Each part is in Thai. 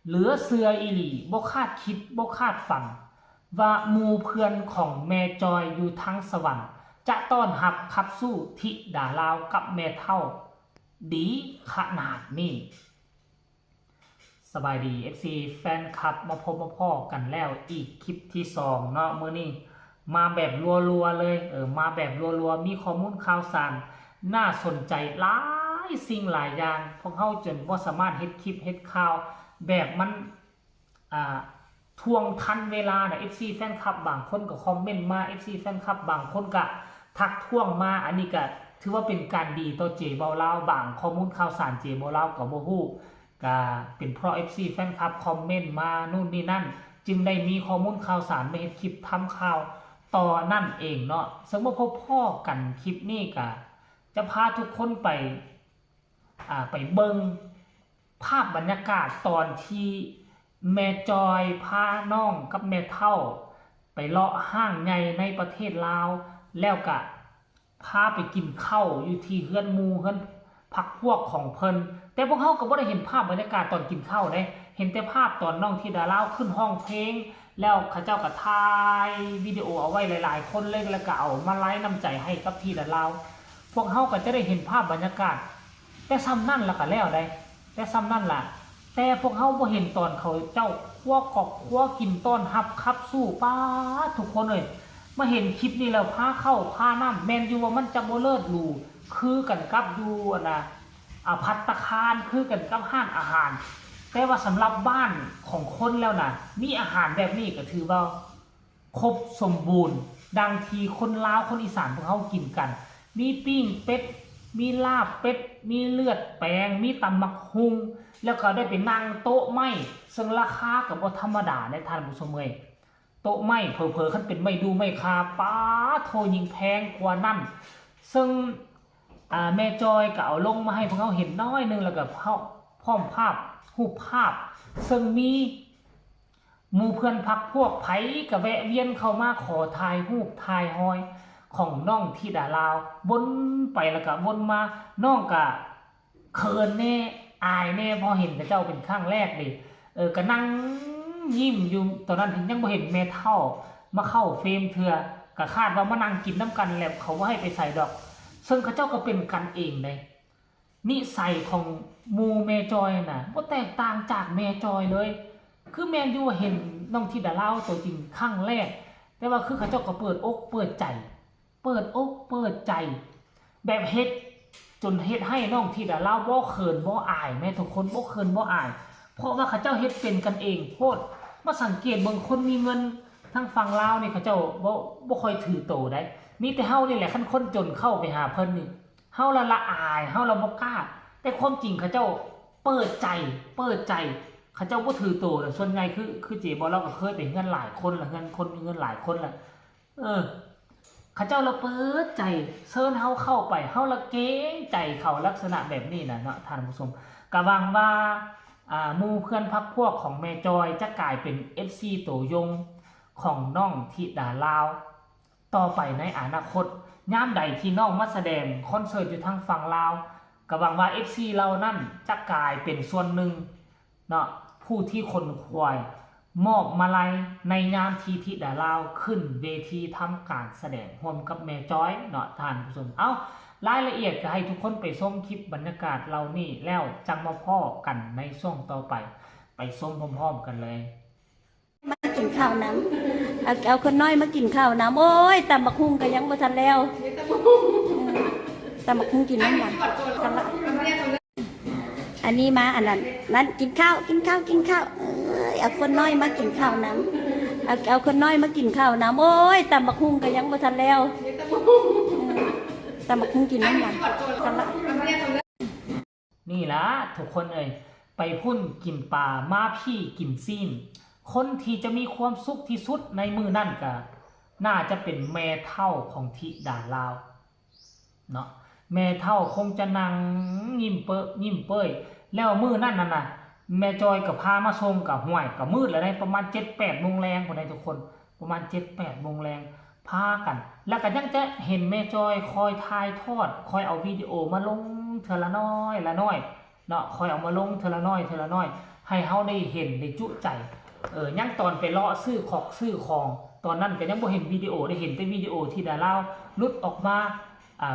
เหลือเสืออีหลีบ่คาดคิดบ่คาดฝันว่าหมู่เพื่อนของแม่จอยอยู่ทั้งสวรรค์จะต้อนรับขับสู้ธิดาลาวกับแม่เท่าดีขนาดนี้สบายดี FC แฟนคลับมาพบมาพ่อกันแล้วอีกคลิปที่2เนาะมื้อนี้มาแบบรัวๆเลยมาแบบรัวๆมีข้อมูลข่าวสารน่าสนใจหลายสิ่งหลายอย่างพวกเฮาจนบ่สามารถเฮ็ดคลิปเฮ็ดข่าวแบบมันทวงทันเวลานะ FC แฟนคลับบางคนก็คอมเมนต์มา FC แฟนคลับบางคนก็ทักท้วงมาอันนี้ก็ถือว่าเป็นการดีต่อเจเบาลาวบางข้อมูลข่าวสารเจเบาลาวก็บ่ฮู้ก็เป็นเพราะ FC แฟนคลับคอมเมนต์มานู่นนี่นั่นจึงได้มีข้อมูลข่าวสารมาเฮ็ดคลิปทำข่าวต่อนั่นเองเนาะซึ่งบ่พบพ่อกันคลิปนี้ก็จะพาทุกคนไปเบิ่งภาพบรรยากาศตอนที่แม่จอยพาน้องกับแม่เฒ่าไปเลาะห้างใหญ่ในประเทศลาวแล้วก็พาไปกินข้าวอยู่ที่เฮือนหมู่เฮือนพักพวกของเพิ่นแต่พวกเขาก็บ่ได้เห็นภาพบรรยากาศตอนกินข้าวเด้เห็นแต่ภาพตอนน้องธิดาลาวขึ้นห้องเพลงแล้วเขาเจ้าก็ถ่ายวิดีโอเอาไว้หลายๆคนเลยแล้วก็เอามาไลฟ์น้ำใจให้กับธิดาลาวพวกเขาก็จะได้เห็นภาพบรรยากาศแต่ซ้ำนั่นล่ะก็แล้วได้แต่ซ้ำนั่นล่ะแต่พวกเขาบ่เห็นตอนเขาเจ้าคั่วกอกคั่วกินต้อนรับขับสู้ป้าทุกคนเลยมาเห็นคลิปนี้แล้วพาเข้าพาน้ำแมนอยู่ว่ามันจะบ่เลิศหรูคือกันกับอยู่ภัตตาคารคือกันกับห้างอาหารแต่ว่าสำหรับบ้านของคนแล้วนะมีอาหารแบบนี้ก็ถือว่าครบสมบูรณ์ดังที่คนลาวคนอีสานพวกเขากินกันมีปิ้งเป็ดมีลาบเป็ดมีเลือดแปลงมีตำมักฮุงแล้วก็ได้ไปนั่งโต๊ะไม้ซึ่งราคาก็บ่ธรรมดาในท่านผู้ชมเอ้ยโต๊ะไม้เผลอๆคันเป็นไม้ดูไม้คาป้าโทยิ่งแพงกว่านั้นซึ่งแม่จอยก็เอาลงมาให้พวกเขาเห็นน้อยนึงแล้วก็พร้อมภาพรูปภาพซึ่งมีหมู่เพื่อนพักพวกไผก็แวะเวียนเข้ามาขอถ่ายรูปถ่ายหอยของน้องธิดาลาววนไปแล้วก็วนมาน้องก็เขินแน่อายแน่พอเห็นกับเจ้าเป็นครั้งแรกดิก็นั่งยิ้มอยู่ตอนนั้นยังบ่เห็นแม่เฒ่ามาเข้าเฟรมเถื่อก็คาดว่ามานั่งกินน้ำกันแล้วเขาบ่ให้ไปใส่ดอกซึ่งเขาเจ้าก็เป็นกันเองเลยนิสัยของหมู่แม่จอยน่ะบ่แตกต่างจากแม่จอยเลยคือแม่อยู่เห็นน้องธิดาลาวตัวจริงครั้งแรกแต่ว่าคือเขาเจ้าก็เปิดอกเปิดใจเปิดอกเปิดใจแบบเฮ็ดจนเฮ็ดให้น้องธิดาลาวบ่เขินบ่อายแม่ทุกคนบ่เขินบ่อายเพราะว่าเขาเจ้าเฮ็ดเป็นกันเองโพดมาสังเกตบางคนมีเงินทางฝั่งลาวนี่เขาเจ้าบ่ค่อยถือโตได้มีแต่เฮานี่แหละคันคนจนเข้าไปหาเพิ่นนี่เฮาละอายเฮาละบ่กล้าแต่ความจริงเขาเจ้าเปิดใจเขาเจ้าบ่ถือโตนะส่วนใหญ่คือเจ๊บ่เราก็เคยไปเฮือนหลายคนละเฮือนคนมีเงินหลายคนละเขาเจ้าละเปิดใจเชิญเฮาเข้าไปเฮาละเกรงใจเขาลักษณะแบบนี้นะเนาะท่านผู้ชมก็หวังว่าหมู่เพื่อนพักพวกของแม่จอยจะกลายเป็น FC ตัวยงของน้องธิดาลาวต่อไปในอนาคตยามใดที่น้องมาแสดงคอนเสิร์ตอยู่ทางฝั่งลาวก็หวังว่า FC เรานั่นจะกลายเป็นส่วนหนึ่งเนาะผู้ที่คนควายมอบมาลัยในยามที่ธิดาลาวขึ้นเวทีทำการแสดงร่วมกับแม่จอยเนาะท่านผู้ชมรายละเอียดก็ให้ทุกคนไปชมคลิปบรรยากาศเรานี่แล้วจังมาพ่อกันในช่วงต่อไปชมพร้อมๆกันเลยมากินข้าวน้ำเอาคนน้อยมากินข้าวน้ำโอ้ยตำบักหุ่งก็ยังบ่ทันแล้วตำบักหุ่งกินน้ำหวานอันนี้มาอันนั้นกินข้าวเอาคนน้อยมากินข้าวน้ำเอาคนน้อยมากินข้าวน้ำโอ้ยตำบักหุ่งก็ยังบ่ทันแล้วตำบักหุ่งกินน้ำหวานนี่ละทุกคนไปพุ่นกินปลามาพี่กินซีนคนที่จะมีความสุขที่สุดในมือนั่นก็น่าจะเป็นแม่เฒ่าของธิดาลาวเนาะแม่เฒ่าคงจะนั่งยิ้มเป้ยแล้วมือนั่นน่ะแม่จอยกับพามาส่งกับห้วยกับมืดแล้วได้ประมาณ 7-8 โมงแรงคนใดทุกคนประมาณ 7-8 โมงแรงพากันแล้วก็ยังจะเห็นแม่จอยคอยถ่ายทอดคอยเอาวิดีโอมาลงเทอละน้อยละน้อยเนาะคอยเอามาลงเทอละน้อย ให้เฮาได้เห็นได้จุใจยังตอนไปเลาะซื้อของตอนนั้นก็ยังบ่เห็นวิดีโอได้เห็นแต่วิดีโอที่ดาราหลุดออกมา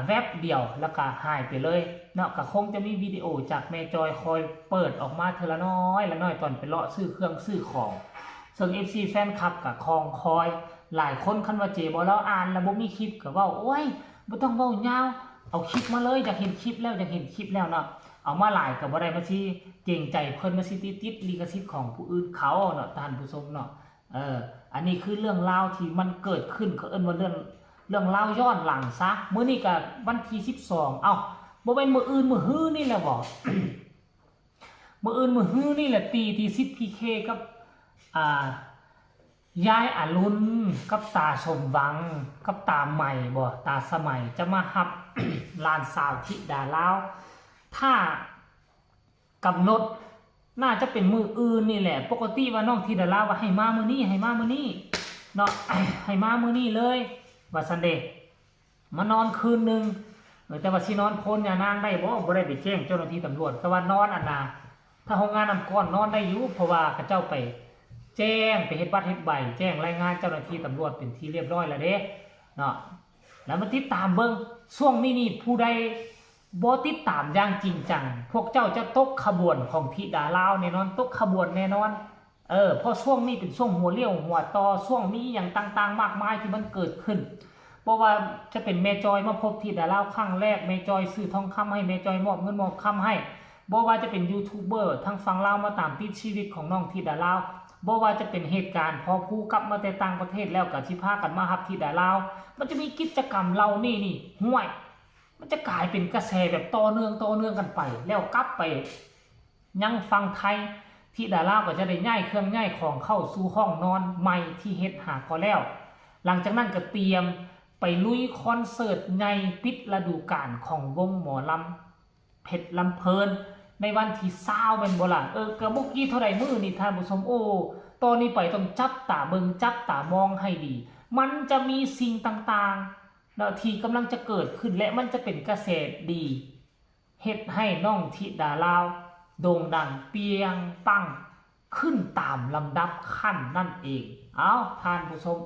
แวบเดียวแล้วก็หายไปเลยเนาะก็คงจะมีวิดีโอจากแม่จอยคอยเปิดออกมาเทอละน้อยละน้อยตอนไปเลาะซื้อเครื่องซื้อของซึ่ง FC แฟนคลับก็คอยหลายคนคันว่าเจบ่แล้วอ่านแล้วบ่มีคลิปก็เว้าโอ้ยบ่ต้องเว้ายาวเอาคลิปมาเลยอยากเห็นคลิปแล้วเนาะเอามาหลายก็บ่ได้มาสิเกรงใจเพิ่นมาสิติดลิขสิทธิ์ของผู้อื่นเขาเนาะท่านผู้ชมเนาะอันนี้คือเรื่องราวที่มันเกิดขึ้นเขาเอิ้นว่าเรื่องราวย้อนหลังซะมื้อนี้ก็วันที่12เอ้าบ่แม่นมื้ออื่นมื้อฮื้อนี่แหละบ่ มื้ออื่นมื้อฮื้อนี่แหละตีที่10 PK กับยายอรุณกับตาสมหวังกับตาใหม่บ่ตาสมัยจะมารับ หลานสาวธิดาลาวถ้ากำหนดน่าจะเป็นมืออื่นนี่แหละปกติว่าน้องธิดาลาวว่าให้มามื้อนี้เนาะ ให้มามื้อนี้เลยว่าซั่นเด้มานอนคืนนึงแต่ว่าสินอนพ้นยานางได้บ่ได้ไปแจ้งเจ้าหน้าที่ตำรวจแต่ว่านอนอันน่ะถ้าโรงงานน้ำก้อนนอนได้อยู่เพราะว่าเขาเจ้าไปแจ้งไปเฮ็ดบัตรเฮ็ดใบแจ้งรายงานเจ้าหน้าที่ตำรวจเป็นที่เรียบร้อยแล้วเด้เนาะแล้วมาติดตามเบิ่งช่วงนี้นี่ผู้ใดบ่ติดตามอย่างจริงจังพวกเจ้าจะตกขบวนของธิดาลาวแน่นอนตกขบวนแน่นอนเพราะช่วงนี้เป็นช่วงหัวเลี้ยวหัวต่อช่วงนี้อย่างต่างๆมากมายที่มันเกิดขึ้นเพราะว่าจะเป็นแม่จอยมาพบธิดาลาวครั้งแรกแม่จอยซื้อทองคำให้แม่จอยมอบเงินมอบคำให้บ่ว่าจะเป็นยูทูบเบอร์ทั้งฝั่งลาวมาตามติดชีวิตของน้องธิดาลาวบ่ว่าจะเป็นเหตุการณ์พอผู้กลับมาแต่ต่างประเทศแล้วก็สิพากันมารับธิดาลาวมันจะมีกิจกรรมเหล่านี้นี่ห่วยมันจะกลายเป็นกระแสแบบต่อเนื่องกันไปแล้วกลับไปยังฟังไทยธิดาลาวก็จะได้ย้ายเครื่องย้ายของเข้าสู่ห้องนอนใหม่ที่เฮ็ดหาพอแล้วหลังจากนั้นก็เตรียมไปลุยคอนเสิร์ตใหญ่ปิดฤดูกาลของวงหมอลำเพชรลำเพลินในวันที่20เป็นบ่ล่ะกระบุกกี้เท่าใดมื้อนี่ท่านผู้ชมตอนนี้ไปต้องจับตาเบิ่งจับตามองให้ดีมันจะมีสิ่งต่างๆแล้วที่กำลังจะเกิดขึ้นและมันจะเป็นกระแสดีเฮ็ดให้น้องธิดาลาวโด่งดังเปียงปังขึ้นตามลำดับขั้นนั่นเองเอาท่านผู้ชม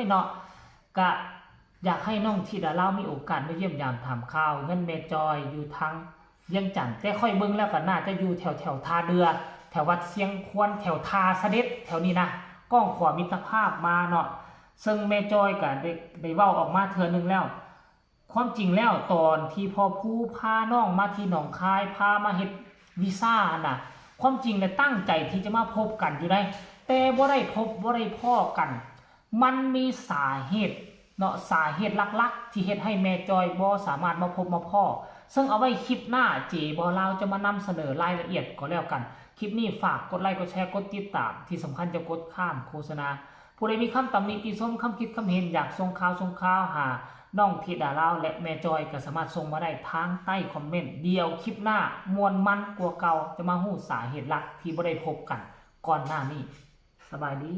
เนาะก็อยากให้น้องธิดาลาวมีโอกาสมาเยี่ยมยามถามข่าวเงินแม่จอยอยู่ทางเวียงจันทน์แต่ค่อยเบิ่งแล้วก็น่าจะอยู่แถวท่าเรือแถววัดเสียงควรแถวทาเสด็จแถวนี้นะก้องขวามิตรภาพมาเนาะซึ่งแม่จอยก็ได้เว้าออกมาเทื่อนึงแล้วความจริงแล้วตอนที่พ่อผู้พาน้องมาที่หนองคายพามาเฮ็ดวีซ่าน่ะความจริงเนี่ยตั้งใจที่จะมาพบกันอยู่ได้แต่บ่ได้พบบ่ได้พ้อกันมันมีสาเหตุเนาะสาเหตุหลักๆที่เฮ็ดให้แม่จอยบ่สามารถมาพบมาพ้อซึ่งเอาไว้คลิปหน้าเจบ่ลาวจะมานำเสนอรายละเอียดก็แล้วกันคลิปนี้ฝากกดไลค์กดแชร์กดติดตามที่สำคัญจะกดข้ามโฆษณาผู้ใดมีคำตำหนิติชมคำคิดคำเห็นอยากส่งข่าวหาน้องธิดาลาวและแม่จอยก็สามารถส่งมาได้ทางใต้คอมเมนต์เดียวคลิปหน้ามวลมันกว่าเก่าจะมาฮู้สาเหตุหลักที่บ่ได้พบกันก่อนหน้านี้สบายดี